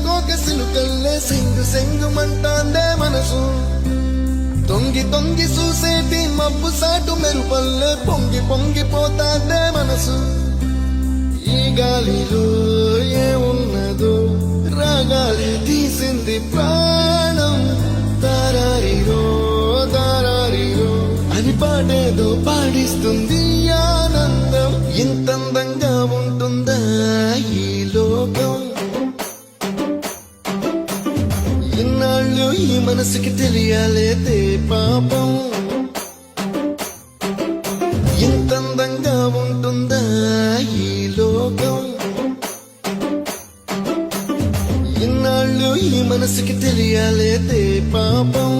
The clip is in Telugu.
సీతాకోక సిలుకల్లే సింగు సెంగుమంటాందే మనసు తొంగి తొంగి చూసేటి మబ్బు సాటు మెరుపల్లే పొంగి పొంగిపోతాందే మనసు ఈ గాలిలో ఏమున్నదో రాగాలి తీసింది ప్రాణం తారారిరో తారారిరో అని పాడేదో పాడిస్తుంది ఆనందం ఇంతందంగా ఉంటుందా ఈ లోకం ఇన్నాళ్ళు ఈ మనసుకి తెలియాలేదే పాపం ఇంతందంగా ఉంటుందా ఈ లోకం ఇన్నాళ్ళు ఈ మనసుకి తెలియాలేదే పాపం